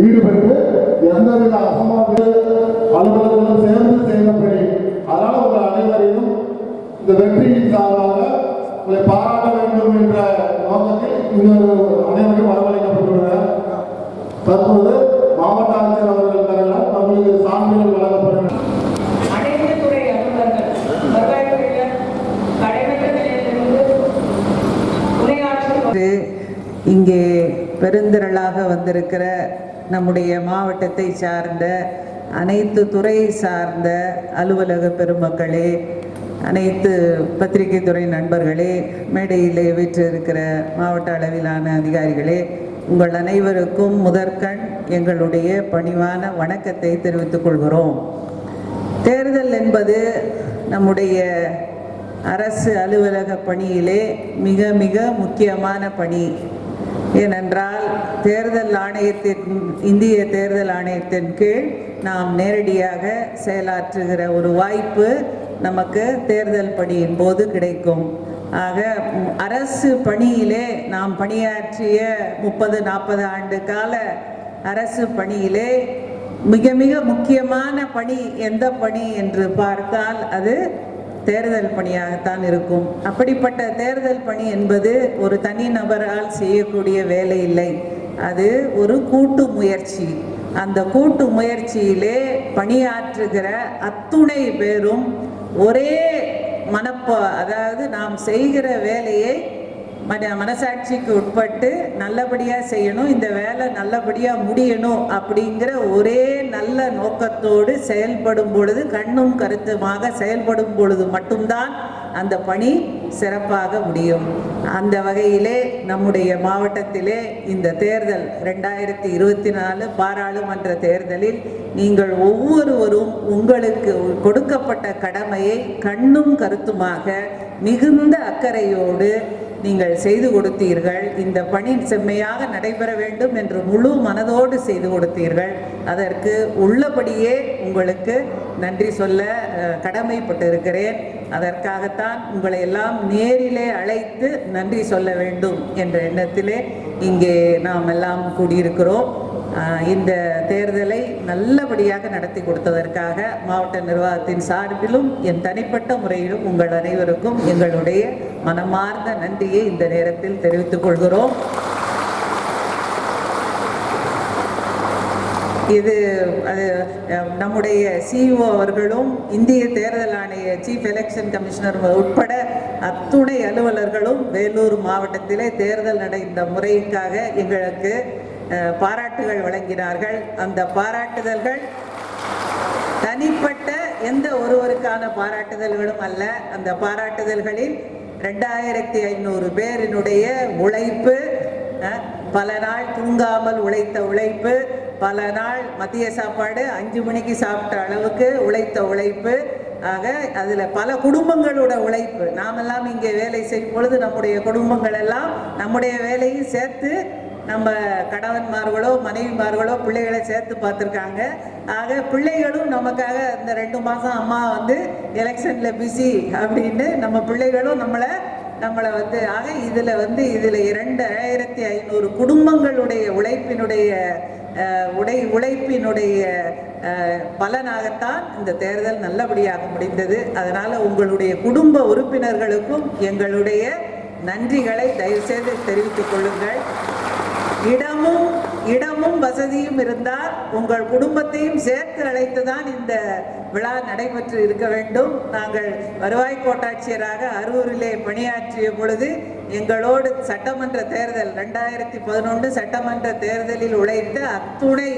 ஈடுபட்டு எந்தவித அசம்பாவித அலுவலர்களும் சேர்ந்து செய்யப்படி அதனால் உங்கள் அனைவரையும் இந்த வெற்றியின் சார்பாக உங்களை பாராட்ட வேண்டும் என்ற நோக்கத்தில் அனைவரும் வரவழைக்கப்பட்டுள்ளனர். தற்போது மாவட்ட ஆட்சியர் அவர்கள் தலைவர் நம்மளுக்கு சான்றிதழ் வழங்கப்படும். இங்கே பெருந்திரளாக வந்திருக்கிற நம்முடைய மாவட்டத்தை சார்ந்த அனைத்து துறை சார்ந்த அலுவலக பெருமக்களே, அனைத்து பத்திரிகை துறை நண்பர்களே, மேடையிலே வீற்றிருக்கிற மாவட்ட அளவிலான அதிகாரிகளே, உங்கள் அனைவருக்கும் முதற்கண் எங்களுடைய பணிவான வணக்கத்தை தெரிவித்துக் கொள்கிறோம். தேர்தல் என்பது நம்முடைய அரசு அலுவலக பணியிலே மிக மிக முக்கியமான பணி. ஏனென்றால் தேர்தல் ஆணையத்தின் இந்திய தேர்தல் ஆணையத்தின் கீழ் நாம் நேரடியாக செயலாற்றுகிற ஒரு வாய்ப்பு நமக்கு தேர்தல் பணியின் போது கிடைக்கும். ஆக அரசு பணியிலே நாம் பணியாற்றிய 30-40 ஆண்டு கால அரசு பணியிலே மிக மிக முக்கியமான பணி எந்த பணி என்று பார்த்தால் அது தேர்தல் பணியாகத்தான் இருக்கும். அப்படிப்பட்ட தேர்தல் பணி என்பது ஒரு தனி நபரால் செய்யக்கூடிய வேலை இல்லை, அது ஒரு கூட்டு முயற்சி. அந்த கூட்டு முயற்சியிலே பணியாற்றுகிற அத்துணை பேரும் ஒரே அதாவது நாம் செய்கிற வேலையை மனசாட்சிக்கு உட்பட்டு நல்லபடியாக செய்யணும், இந்த வேலை நல்லபடியாக முடியணும் அப்படிங்கிற ஒரே நல்ல நோக்கத்தோடு செயல்படும் பொழுது, கண்ணும் கருத்துமாக செயல்படும் பொழுது மட்டும்தான் அந்த பணி சிறப்பாக முடியும். அந்த வகையிலே நம்முடைய மாவட்டத்திலே இந்த தேர்தல் 2024 பாராளுமன்ற தேர்தலில் நீங்கள் ஒவ்வொருவரும் உங்களுக்கு கொடுக்கப்பட்ட கடமையை கண்ணும் கருத்துமாக மிகுந்த அக்கறையோடு நீங்கள் செய்து கொடுத்தீர்கள். இந்த பணி செம்மையாக நடைபெற வேண்டும் என்று முழு மனதோடு செய்து கொடுத்தீர்கள். அதற்கு உள்ளபடியே உங்களுக்கு நன்றி சொல்ல கடமைப்பட்டிருக்கிறேன். அதற்காகத்தான் உங்களை எல்லாம் நேரிலே அழைத்து நன்றி சொல்ல வேண்டும் என்ற எண்ணத்திலே இங்கே நாம் எல்லாம் கூடியிருக்கிறோம். இந்த தேர்தலை நல்லபடியாக நடத்தி கொடுத்ததற்காக மாவட்ட நிர்வாகத்தின் சார்பிலும் என் தனிப்பட்ட முறையிலும் உங்கள் அனைவருக்கும் எங்களுடைய மனமார்ந்த நன்றியை இந்த நேரத்தில் தெரிவித்துக் கொள்கிறோம். இது நம்முடைய சிஇஓ அவர்களும் இந்திய தேர்தல் ஆணைய சீஃப் எலெக்ஷன் கமிஷனர் உட்பட அத்துணை அலுவலர்களும் வேலூர் மாவட்டத்திலே தேர்தல் நடந்த முறைக்காக எங்களுக்கு பாராட்டுகள் வழங்கினார்கள். அந்த பாராட்டுதல்கள் தனிப்பட்ட எந்த ஒருவருக்கான பாராட்டுதல்களும் அல்ல. அந்த பாராட்டுதல்களில் 2500 பேரினுடைய உழைப்பு, பல நாள் தூங்காமல் உழைத்த உழைப்பு, பல நாள் மதிய சாப்பாடு 5 மணிக்கு சாப்பிட்ட அளவுக்கு உழைத்த உழைப்பு, ஆக அதில் பல குடும்பங்களோட உழைப்பு. நாமெல்லாம் இங்கே வேலை செய்யும் பொழுது நம்முடைய குடும்பங்கள் எல்லாம் நம்முடைய வேலையும் சேர்த்து நம்ம கணவன்மார்களோ மனைவிமார்களோ பிள்ளைகளை சேர்த்து பார்த்துருக்காங்க. ஆக பிள்ளைகளும் நமக்காக இந்த 2 மாதம் அம்மா எலெக்ஷனில் பிஸி அப்படின்னு நம்ம பிள்ளைகளும் நம்மளை ஆக இதில் 2500 குடும்பங்களுடைய உழைப்பினுடைய பலனாகத்தான் இந்த தேர்தல் நல்லபடியாக முடிந்தது. அதனால் உங்களுடைய குடும்ப உறுப்பினர்களுக்கும் எங்களுடைய நன்றிகளை தயவுசெய்து தெரிவித்துக் கொள்ளுங்கள். இடமும் வசதியும் இருந்தால் உங்கள் குடும்பத்தையும் சேர்த்து அழைத்துதான் இந்த விழா நடைபெற்று இருக்க வேண்டும். நாங்கள் வருவாய் கோட்டாட்சியராக அரூரிலே பணியாற்றிய பொழுது எங்களோடு சட்டமன்ற தேர்தல் 2011 சட்டமன்ற தேர்தலில் உழைத்த அத்துணை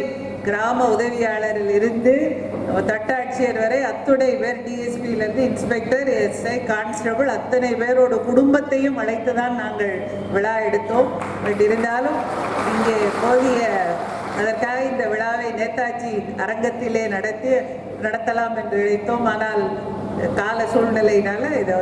கிராம உதவியாளரில் இருந்து தட்டாட்சியர் வரை அத்துணை பேர், டிஎஸ்பியிலிருந்து இன்ஸ்பெக்டர், எஸ்ஐ, கான்ஸ்டபிள் அத்தனை பேரோட குடும்பத்தையும் அழைத்துதான் நாங்கள் விழா எடுத்தோம். பட் இருந்தாலும் இங்கே அதற்காக இந்த விழாவை நேதாஜி அரங்கத்திலே நடத்தலாம் என்று நினைத்தோம். ஆனால் கால சூழ்நிலையினால இதை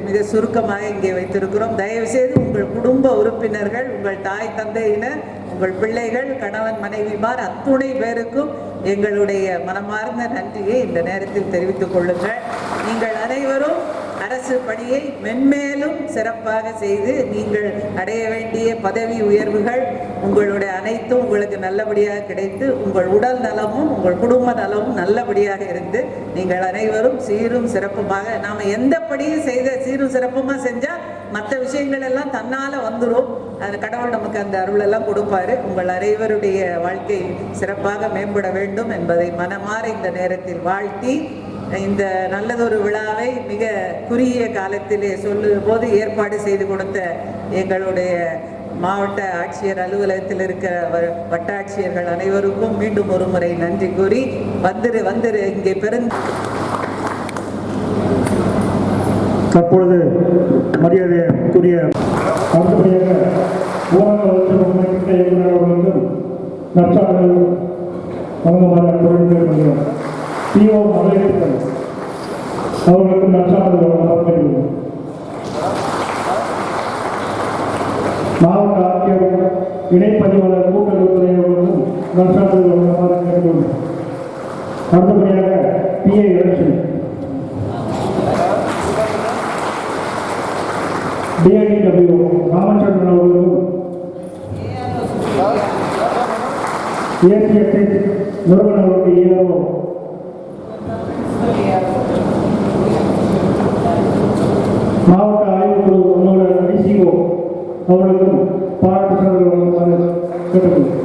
மிக சுருக்கமாக இங்கே வைத்திருக்கிறோம். தயவுசெய்து உங்கள் குடும்ப உறுப்பினர்கள், உங்கள் தாய் தந்தையினர், உங்கள் பிள்ளைகள், கணவன் மனைவிமார் அத்துணை பேருக்கும் எங்களுடைய மனமார்ந்த நன்றியை இந்த நேரத்தில் தெரிவித்துக் கொள்ளுங்கள். நீங்கள் அனைவரும் அரசு பணியை மென்மேலும் சிறப்பாக செய்து நீங்கள் அடைய வேண்டிய பதவி உயர்வுகள் உங்களுடைய அனைத்தும் உங்களுக்கு நல்லபடியாக கிடைத்து உங்கள் உடல் நலமும் உங்கள் குடும்ப நலமும் நல்லபடியாக இருந்து நீங்கள் அனைவரும் சீரும் சிறப்புமாக நாம எந்த படியும் செய்த சீரும் சிறப்புமா செஞ்சா மற்ற விஷயங்கள் எல்லாம் தன்னால வந்துடும். அது கடவுள் நமக்கு அந்த அருள் எல்லாம் கொடுப்பாரு. உங்கள் அனைவருடைய வாழ்க்கை சிறப்பாக மேம்பட வேண்டும் என்பதை மனமாற இந்த நேரத்தில் வாழ்த்தி, இந்த நல்லதொரு விழாவை மிக குறுகிய காலத்திலே சொல்லும் போது ஏற்பாடு செய்து கொடுத்த எங்களுடைய மாவட்ட ஆட்சியர் அலுவலகத்தில் இருக்கிற வட்டாட்சியர்கள் அனைவருக்கும் மீண்டும் ஒரு முறை நன்றி கூறி வந்துரு இங்கே தற்பொழுது மரியாதைக்குரிய அடுத்தபடியாக ஊரக வளர்ச்சி திட்ட இயக்குநர் அவர்களுக்கும் நற்சான்றிதழ் வழங்குமாறு கோரிக்கை பிஓ மகளிர் அவர்களுக்கும் நற்சான்றிதழ் வழங்கப்படுகிறது. மாவட்ட ஆட்சியர் இணைப்பதிவாளர் கூட்டுறவுத்துறை அவர்களுக்கும் நற்சான்றிதழ் வழங்குமாறு கேட்டுள்ளோம். அடுத்தபடியாக பிஏ எலெக்ஷன் DITW ராமச்சந்திரன் அவர்களுக்கும் ACSS நிறுவன அவர்களுக்கு ஏஆர்ஓ மாவட்ட ஆய்வுக்குழு முன்னோட ICO அவர்களுக்கும் பாராட்டு சான்றிதழ் வழங்குமாறு கேட்டுக்கொள்கிறேன்.